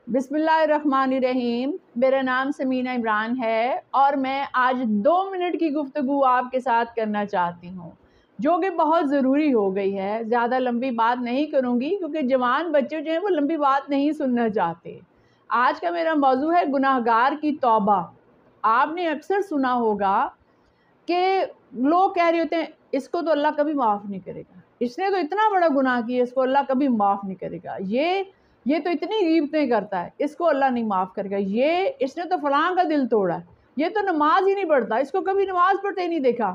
بسم اللہ الرحمن الرحیم۔ میرا نام سمینہ عمران ہے اور میں آج 2 منٹ کی گفتگو آپ کے ساتھ کرنا چاہتی ہوں جو کہ بہت ضروری ہو گئی ہے۔ زیادہ لمبی بات نہیں کروں گی کیونکہ جوان بچے جو ہیں وہ لمبی بات نہیں سننا چاہتے۔ آج کا میرا موضوع ہے گناہگار کی توبہ۔ آپ نے اکثر سنا ہوگا کہ لوگ کہہ رہے ہوتے ہیں اس کو تو اللہ کبھی معاف نہیں کرے گا، اس نے تو اتنا بڑا گناہ کیا اس کو اللہ کبھی معاف نہیں کرے گا، یہ تو اتنی غیبتیں کرتا ہے اس کو اللہ نہیں معاف کرے گا، اس نے تو فلاں کا دل توڑا ہے، یہ تو نماز ہی نہیں پڑھتا، اس کو کبھی نماز پڑھتے ہی نہیں دیکھا۔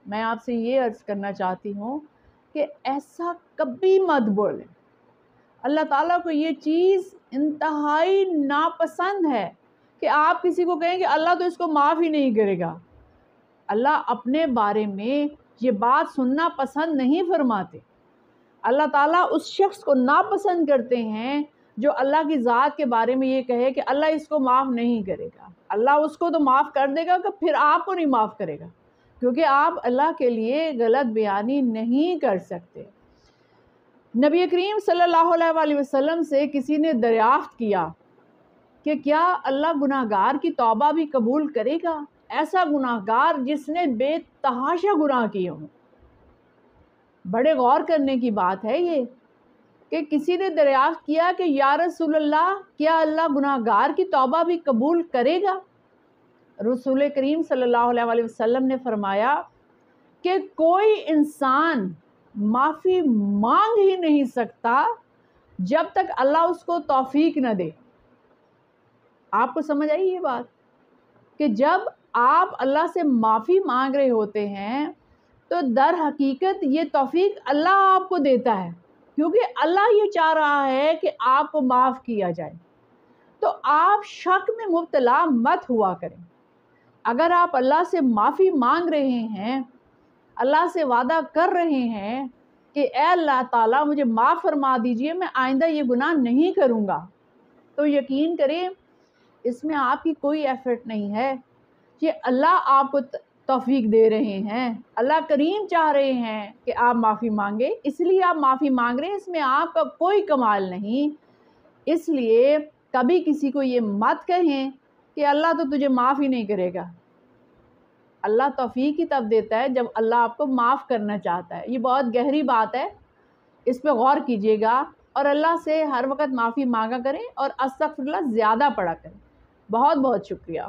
میں آپ سے یہ عرض کرنا چاہتی ہوں کہ ایسا کبھی مت بولیں۔ اللہ تعالیٰ کو یہ چیز انتہائی ناپسند ہے کہ آپ کسی کو کہیں کہ اللہ تو اس کو معاف ہی نہیں کرے گا۔ اللہ اپنے بارے میں یہ بات سننا پسند نہیں فرماتے۔ اللہ تعالیٰ اس شخص کو ناپسند کرتے ہیں جو اللہ کی ذات کے بارے میں یہ کہے کہ اللہ اس کو معاف نہیں کرے گا۔ اللہ اس کو تو معاف کر دے گا کہ پھر آپ کو نہیں معاف کرے گا، کیونکہ آپ اللہ کے لیے غلط بیانی نہیں کر سکتے۔ نبی کریم صلی اللہ علیہ وآلہ وسلم سے کسی نے دریافت کیا کہ کیا اللہ گناہگار کی توبہ بھی قبول کرے گا؟ ایسا گناہگار جس نے بے تحاشا گناہ کیے ہوں۔ بڑے غور کرنے کی بات ہے یہ کہ کسی نے دریافت کیا کہ یا رسول اللہ کیا اللہ گناہگار کی توبہ بھی قبول کرے گا؟ رسول کریم صلی اللہ علیہ وآلہ وسلم نے فرمایا کہ کوئی انسان معافی مانگ ہی نہیں سکتا جب تک اللہ اس کو توفیق نہ دے۔ آپ کو سمجھ آئی یہ بات کہ جب آپ اللہ سے معافی مانگ رہے ہوتے ہیں تو در حقیقت یہ توفیق اللہ آپ کو دیتا ہے، کیونکہ اللہ یہ چاہ رہا ہے کہ آپ کو معاف کیا جائے۔ تو آپ شک میں مبتلا مت ہوا کریں۔ اگر آپ اللہ سے معافی مانگ رہے ہیں، اللہ سے وعدہ کر رہے ہیں کہ اے اللہ تعالیٰ مجھے معاف فرما دیجئے، میں آئندہ یہ گناہ نہیں کروں گا، تو یقین کریں اس میں آپ کی کوئی ایفرٹ نہیں ہے، یہ اللہ آپ کو توفیق دے رہے ہیں۔ اللہ کریم چاہ رہے ہیں کہ آپ معافی مانگیں، اس لیے آپ معافی مانگ رہے ہیں، اس میں آپ کا کوئی کمال نہیں۔ اس لیے کبھی کسی کو یہ مت کہیں کہ اللہ تو تجھے معاف ہی نہیں کرے گا۔ اللہ توفیق ہی تب دیتا ہے جب اللہ آپ کو معاف کرنا چاہتا ہے۔ یہ بہت گہری بات ہے، اس پہ غور کیجئے گا اور اللہ سے ہر وقت معافی مانگا کریں اور استغفراللہ زیادہ پڑھا کریں۔ بہت بہت شکریہ۔